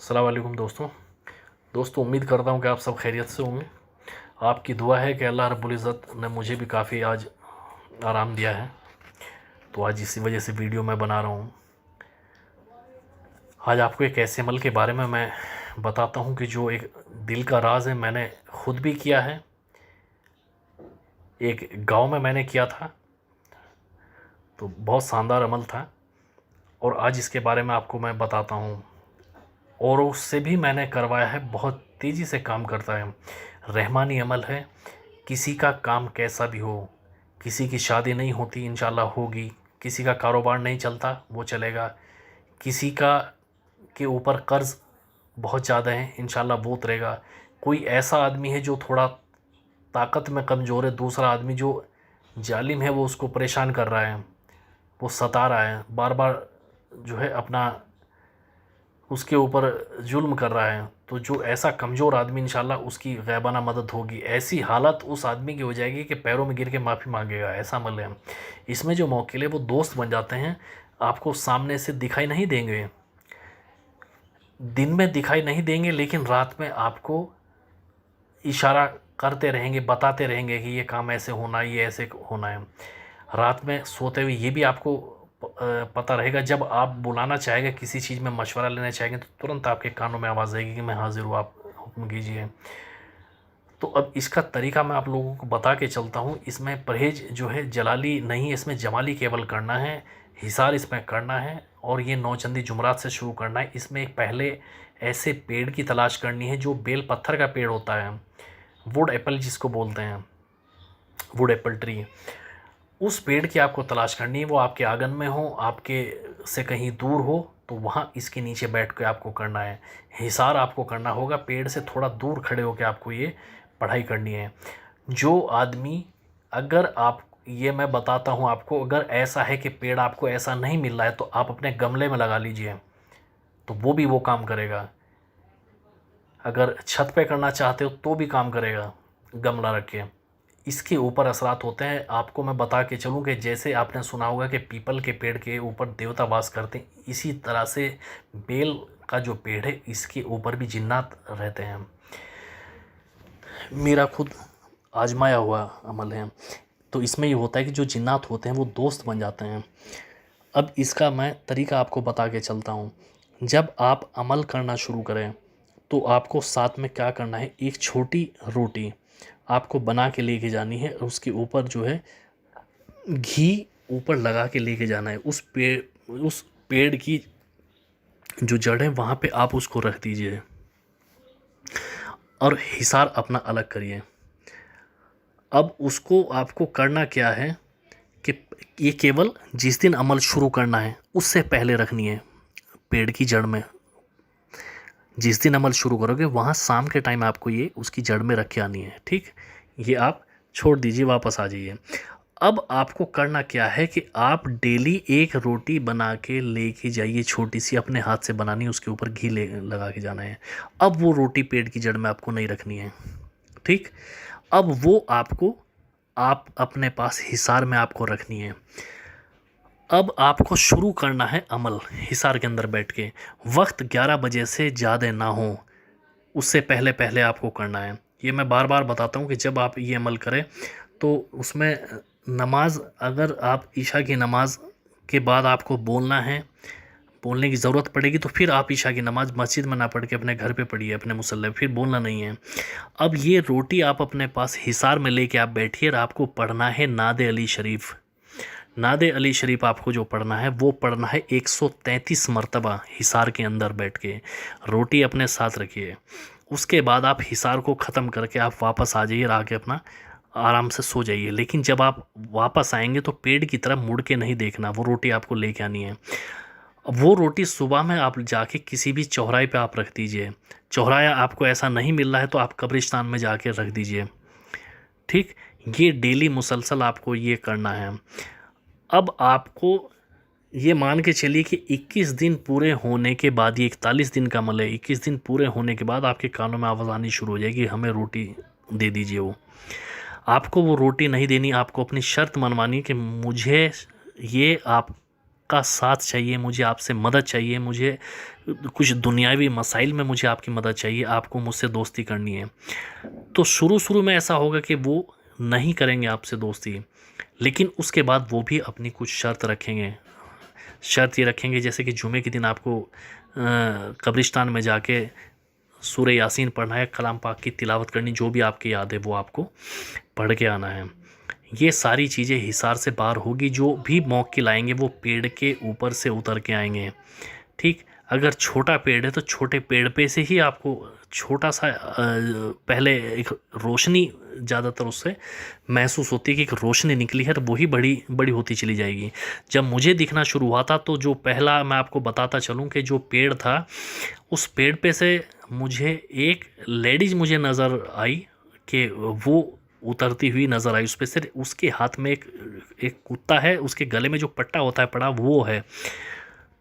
अस्सलाम वालेकुम दोस्तों उम्मीद करता हूँ कि आप सब खैरियत से होंगे। आपकी दुआ है कि अल्लाह रब्बुल इज़्ज़त ने मुझे भी काफ़ी आज आराम दिया है, तो आज इसी वजह से वीडियो मैं बना रहा हूँ। आज आपको एक ऐसे अमल के बारे में मैं बताता हूँ कि जो एक दिल का राज है, मैंने ख़ुद भी किया है, एक गांव में मैंने किया था, तो बहुत शानदार अमल था और आज इसके बारे में आपको मैं बताता हूँ। और उससे भी मैंने करवाया है, बहुत तेज़ी से काम करता है, रहमानी अमल है। किसी का काम कैसा भी हो, किसी की शादी नहीं होती इंशाल्लाह होगी, किसी का कारोबार नहीं चलता वो चलेगा, किसी का के ऊपर कर्ज़ बहुत ज़्यादा है इंशाल्लाह वो उतरेगा, कोई ऐसा आदमी है जो थोड़ा ताकत में कमज़ोर है, दूसरा आदमी जो जालिम है वो उसको परेशान कर रहा है, वो सता रहा है, बार बार जो है अपना उसके ऊपर जुल्म कर रहा है, तो जो ऐसा कमज़ोर आदमी इंशाल्लाह उसकी ग़ैबाना मदद होगी। ऐसी हालत उस आदमी की हो जाएगी कि पैरों में गिर के माफ़ी मांगेगा, ऐसा अमल है। इसमें जो मौकिल है वो दोस्त बन जाते हैं, आपको सामने से दिखाई नहीं देंगे, दिन में दिखाई नहीं देंगे, लेकिन रात में आपको इशारा करते रहेंगे, बताते रहेंगे कि ये काम ऐसे होना, ये ऐसे होना है। रात में सोते हुए ये भी आपको पता रहेगा, जब आप बुलाना चाहेंगे, किसी चीज़ में मशवरा लेना चाहेंगे, तो तुरंत आपके कानों में आवाज़ आएगी कि मैं हाज़िर हूँ, आप हुक्म कीजिए। तो अब इसका तरीका मैं आप लोगों को बता के चलता हूँ। इसमें परहेज़ जो है जलाली नहीं, इसमें जमाली केवल करना है, हिसार इसमें करना है और ये नौचंदी जुमरात से शुरू करना है। इसमें एक पहले ऐसे पेड़ की तलाश करनी है जो बेल पत्थर का पेड़ होता है, वुड एप्पल जिसको बोलते हैं, वुड एप्पल ट्री। उस पेड़ की आपको तलाश करनी है, वो आपके आंगन में हो, आपके से कहीं दूर हो, तो वहाँ इसके नीचे बैठ के आपको करना है। हिसार आपको करना होगा, पेड़ से थोड़ा दूर खड़े होकर आपको ये पढ़ाई करनी है। जो आदमी, अगर आप, ये मैं बताता हूँ आपको, अगर ऐसा है कि पेड़ आपको ऐसा नहीं मिल रहा है तो आप अपने गमले में लगा लीजिए, तो वो भी वो काम करेगा। अगर छत पे करना चाहते हो तो भी काम करेगा, गमला रख के। इसके ऊपर असरात होते हैं, आपको मैं बता के चलूँ कि जैसे आपने सुना होगा कि पीपल के पेड़ के ऊपर देवता वास करते हैं, इसी तरह से बेल का जो पेड़ है इसके ऊपर भी जिन्नात रहते हैं। मेरा खुद आजमाया हुआ अमल है। तो इसमें ये होता है कि जो जिन्नात होते हैं वो दोस्त बन जाते हैं। अब इसका मैं तरीका आपको बता के चलता हूँ। जब आप अमल करना शुरू करें तो आपको साथ में क्या करना है, एक छोटी रोटी आपको बना के लेके जानी है, उसके ऊपर जो है घी ऊपर लगा के लेके जाना है। उस पेड़ की जो जड़ है वहाँ पे आप उसको रख दीजिए और हिसार अपना अलग करिए। अब उसको आपको करना क्या है कि ये केवल जिस दिन अमल शुरू करना है उससे पहले रखनी है पेड़ की जड़ में। जिस दिन अमल शुरू करोगे वहाँ शाम के टाइम आपको ये उसकी जड़ में रख के आनी है, ठीक। ये आप छोड़ दीजिए, वापस आ जाइए। अब आपको करना क्या है कि आप डेली एक रोटी बना के लेके जाइए, छोटी सी अपने हाथ से बनानी है, उसके ऊपर घी लगा के जाना है। अब वो रोटी पेड़ की जड़ में आपको नहीं रखनी है, ठीक। अब वो आपको, आप अपने पास हिसार में आपको रखनी है। अब आपको शुरू करना है अमल हिसार के अंदर बैठ के। वक्त 11 बजे से ज़्यादा ना हो, उससे पहले पहले आपको करना है। ये मैं बार बार बताता हूँ कि जब आप ये अमल करें तो उसमें नमाज, अगर आप ईशा की नमाज के बाद आपको बोलना है, बोलने की ज़रूरत पड़ेगी तो फिर आप ईशा की नमाज मस्जिद में ना पढ़ के अपने घर पे पढ़िए, अपने मुसल्ले, फिर बोलना नहीं है। अब ये रोटी आप अपने पास हिसार में लेके आप बैठिए और आपको पढ़ना है नादे अली शरीफ। नादे अली शरीफ आपको जो पढ़ना है वो पढ़ना है 133 मरतबा हिसार के अंदर बैठ के। रोटी अपने साथ रखिए। उसके बाद आप हिसार को ख़त्म करके आप वापस आ जाइए और आके अपना आराम से सो जाइए। लेकिन जब आप वापस आएंगे तो पेड़ की तरफ मुड़ के नहीं देखना, वो रोटी आपको लेके आनी है। वो रोटी सुबह में आप जाके किसी भी चौराहे पे आप रख दीजिए। चौराहा आपको ऐसा नहीं मिल रहा है तो आप कब्रिस्तान में जाके रख दीजिए, ठीक। ये डेली मुसलसल आपको ये करना है। अब आपको ये मान के चलिए कि 21 दिन पूरे होने के बाद, ये 41 दिन का अमल है, 21 दिन पूरे होने के बाद आपके कानों में आवाज़ आनी शुरू हो जाएगी, हमें रोटी दे दीजिए। वो आपको वो रोटी नहीं देनी, आपको अपनी शर्त मनवानी कि मुझे ये आप आपका साथ चाहिए, मुझे आपसे मदद चाहिए, मुझे कुछ दुनियावी मसाइल में मुझे आपकी मदद चाहिए, आपको मुझसे दोस्ती करनी है, तो शुरू शुरू में ऐसा होगा कि वो नहीं करेंगे आपसे दोस्ती, लेकिन उसके बाद वो भी अपनी कुछ शर्त रखेंगे। शर्त ये रखेंगे जैसे कि जुमे के दिन आपको कब्रिस्तान में जाके सूरह यासीन पढ़ना है, कलाम पाक की तिलावत करनी, जो भी आपकी याद है वो आपको पढ़ के आना है। ये सारी चीज़ें हिसार से बाहर होगी। जो भी मौक्किल आएंगे वो पेड़ के ऊपर से उतर के आएंगे, ठीक। अगर छोटा पेड़ है तो छोटे पेड़ पे से ही आपको छोटा सा पहले एक रोशनी ज़्यादातर उससे महसूस होती है कि एक रोशनी निकली है, तो वही बड़ी बड़ी होती चली जाएगी। जब मुझे दिखना शुरू हुआ था तो जो पहला मैं आपको बताता चलूँ कि जो पेड़ था, उस पेड़ पे से मुझे एक लेडीज़ मुझे नज़र आई कि वो उतरती हुई नज़र आई। उस पे से उसके हाथ में एक एक कुत्ता है, उसके गले में जो पट्टा होता है पड़ा वो है,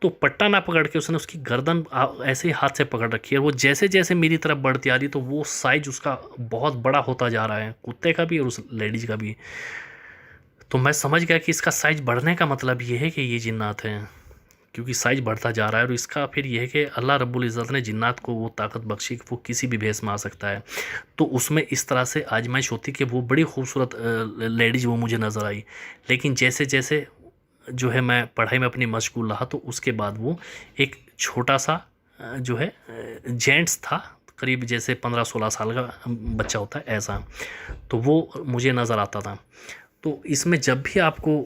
तो पट्टा ना पकड़ के उसने उसकी गर्दन ऐसे ही हाथ से पकड़ रखी है। वो जैसे जैसे मेरी तरफ बढ़ती आ रही तो वो साइज उसका बहुत बड़ा होता जा रहा है, कुत्ते का भी और उस लेडीज का भी। तो मैं समझ गया कि इसका साइज बढ़ने का मतलब ये है कि ये जिन्नात हैं, क्योंकि साइज बढ़ता जा रहा है। और इसका फिर ये है कि अल्लाह रब्बुल इज़्ज़त ने जिन्नात को वो ताकत बख्शी कि वो किसी भी भेस में आ सकता है। तो उसमें इस तरह से आजमाइश होती कि वो बड़ी खूबसूरत लेडीज़ वो मुझे नज़र आई, लेकिन जैसे जैसे जो है मैं पढ़ाई में अपनी मशगूल रहा तो उसके बाद वो एक छोटा सा जो है जेंट्स था, करीब जैसे 15-16 साल का बच्चा होता है ऐसा, तो वो मुझे नज़र आता था। तो इसमें जब भी आपको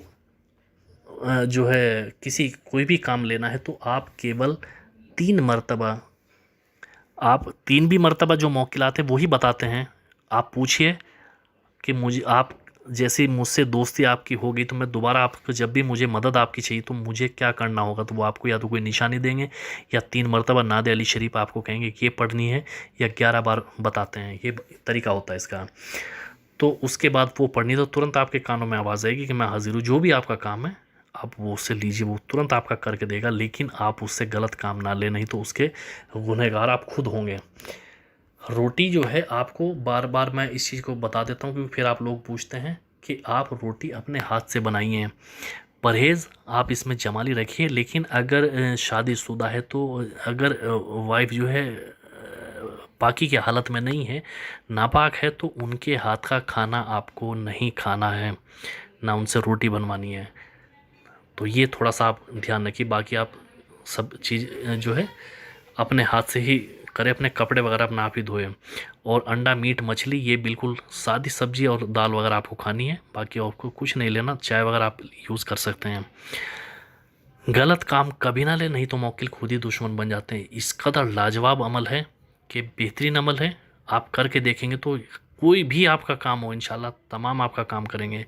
जो है किसी कोई भी काम लेना है तो आप केवल 3 मरतबा, आप 3 भी मरतबा जो मौकिलात है वही बताते हैं। आप पूछिए कि मुझे आप जैसे मुझसे दोस्ती आपकी होगी तो मैं दोबारा आपको जब भी मुझे मदद आपकी चाहिए तो मुझे क्या करना होगा, तो वो आपको या तो कोई निशानी देंगे या 3 मरतबा नाद अली शरीफ आपको कहेंगे कि ये पढ़नी है, या 11 बार बताते हैं, ये तरीका होता है इसका। तो उसके बाद वो पढ़नी तो तुरंत आपके कानों में आवाज़ आएगी कि मैं हाजिर हूँ, जो भी आपका काम है आप वो उससे लीजिए, वो तुरंत आपका करके देगा। लेकिन आप उससे गलत काम ना ले, नहीं तो उसके गुनहगार आप खुद होंगे। रोटी जो है आपको बार बार मैं इस चीज़ को बता देता हूँ क्योंकि फिर आप लोग पूछते हैं कि आप रोटी अपने हाथ से बनाइए। परहेज़ आप इसमें जमाली रखिए, लेकिन अगर शादीशुदा है तो अगर वाइफ जो है पाकी की हालत में नहीं है, नापाक है, तो उनके हाथ का खाना आपको नहीं खाना है, ना उनसे रोटी बनवानी है। तो ये थोड़ा सा आप ध्यान रखिए। बाकी आप सब चीज़ जो है अपने हाथ से ही करें, अपने कपड़े वगैरह अपना आप ही धोएं। और अंडा मीट मछली ये बिल्कुल सादी सब्जी और दाल वगैरह आपको खानी है, बाकी आपको कुछ नहीं लेना। चाय वगैरह आप यूज़ कर सकते हैं। गलत काम कभी ना ले, नहीं तो मौकिल खुद ही दुश्मन बन जाते हैं। इस कदर लाजवाब अमल है कि बेहतरीन अमल है, आप करके देखेंगे तो कोई भी आपका काम हो इंशाल्लाह तमाम आपका काम करेंगे।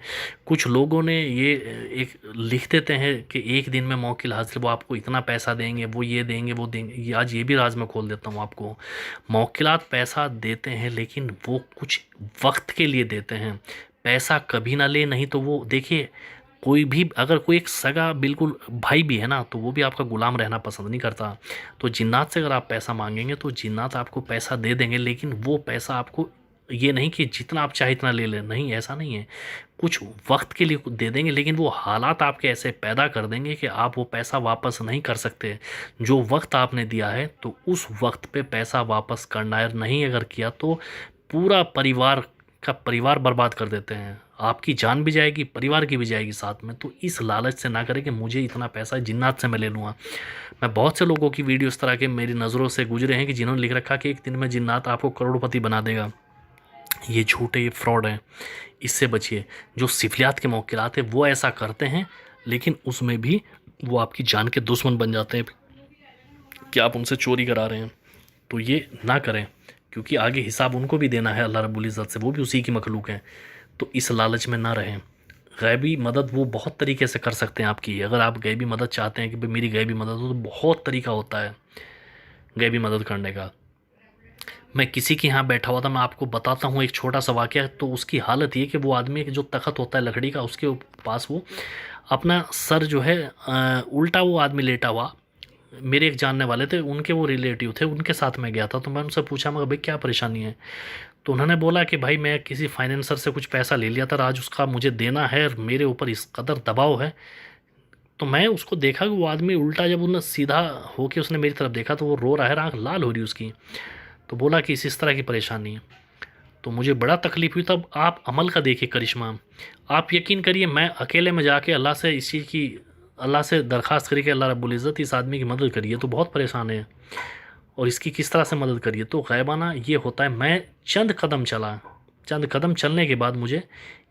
कुछ लोगों ने ये एक लिख देते हैं कि एक दिन में मौकिल हाजिर, वो आपको इतना पैसा देंगे, वो ये देंगे वो देंगे। ये आज ये भी राज मैं खोल देता हूँ आपको। मौकिलात पैसा देते हैं लेकिन वो कुछ वक्त के लिए देते हैं, पैसा कभी ना ले, नहीं तो वो देखिए कोई भी अगर कोई एक सगा बिल्कुल भाई भी है ना तो वो भी आपका गुलाम रहना पसंद नहीं करता। तो जिन्नात से अगर आप पैसा मांगेंगे तो जिन्नात आपको पैसा दे देंगे, लेकिन वो पैसा आपको ये नहीं कि जितना आप चाहे इतना ले लें, नहीं ऐसा नहीं है। कुछ वक्त के लिए दे देंगे, लेकिन वो हालात आपके ऐसे पैदा कर देंगे कि आप वो पैसा वापस नहीं कर सकते। जो वक्त आपने दिया है तो उस वक्त पे पैसा वापस करना है, नहीं अगर किया तो पूरा परिवार का परिवार बर्बाद कर देते हैं। आपकी जान भी जाएगी, परिवार की भी जाएगी साथ में। तो इस लालच से ना करें कि मुझे इतना पैसा जिन्नात से मैं ले लूँगा। मैं बहुत से लोगों की वीडियो इस तरह के मेरी नज़रों से गुजरे हैं कि जिन्होंने लिख रखा कि एक दिन में जिन्नात आपको करोड़पति बना देगा। ये झूठ है, ये फ्रॉड है, इससे बचिए। जो सिफलियात के मौकिलात हैं वो ऐसा करते हैं, लेकिन उसमें भी वो आपकी जान के दुश्मन बन जाते हैं कि आप उनसे चोरी करा रहे हैं। तो ये ना करें, क्योंकि आगे हिसाब उनको भी देना है अल्लाह रब्बुल इज़्ज़त से, वो भी उसी की मखलूक हैं। तो इस लालच में ना रहें। गैबी मदद वो बहुत तरीके से कर सकते हैं आपकी। अगर आप गैबी मदद चाहते हैं कि भाई मेरी गैबी मदद हो, तो बहुत तरीका होता है गैबी मदद करने का। मैं किसी के यहाँ बैठा हुआ था, मैं आपको बताता हूँ एक छोटा सा वाक़या। तो उसकी हालत ये कि वो आदमी जो तख़्त होता है लकड़ी का, उसके पास वो अपना सर जो है उल्टा वो आदमी लेटा हुआ। मेरे एक जानने वाले थे, उनके वो रिलेटिव थे, उनके साथ मैं गया था। तो मैं उनसे पूछा, मैं भाई क्या परेशानी है? तो उन्होंने बोला कि भाई मैं किसी फाइनेंसर से कुछ पैसा ले लिया था, आज उसका मुझे देना है, मेरे ऊपर इस कदर दबाव है। तो मैं उसको देखा कि वो आदमी उल्टा, जब उसने सीधा होके उसने मेरी तरफ देखा तो वो रो रहा है, आँख लाल हो रही उसकी। तो बोला कि इस तरह की परेशानी है। तो मुझे बड़ा तकलीफ़ हुई। तब आप अमल का देखिए करिश्मा। आप यकीन करिए, मैं अकेले में जाके अल्लाह से इस चीज़ की, अल्लाह से दरख्वास्त करी कि अल्लाह रब्बुल इज़्ज़त इस आदमी की मदद करिए, तो बहुत परेशान है और इसकी किस तरह से मदद करिए। तो ग़ैबाना ये होता है, मैं चंद कदम चला, चंद कदम चलने के बाद मुझे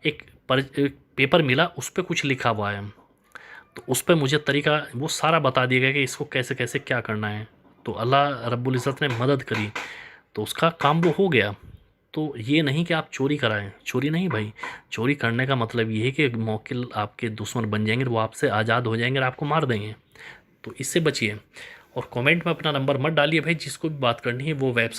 एक पेपर मिला, उस पे कुछ लिखा हुआ है। तो उस पे मुझे तरीका वो सारा बता दिया गया कि इसको कैसे कैसे क्या करना है। तो अल्लाह रब्बुल इज़्ज़त ने मदद करी, तो उसका काम वो हो गया। तो ये नहीं कि आप चोरी कराएं, चोरी नहीं भाई। चोरी करने का मतलब ये है कि मौकिल आपके दुश्मन बन जाएंगे, वो आपसे आज़ाद हो जाएंगे और आपको मार देंगे। तो इससे बचिए। और कमेंट में अपना नंबर मत डालिए भाई, जिसको भी बात करनी है वो वेबसाइट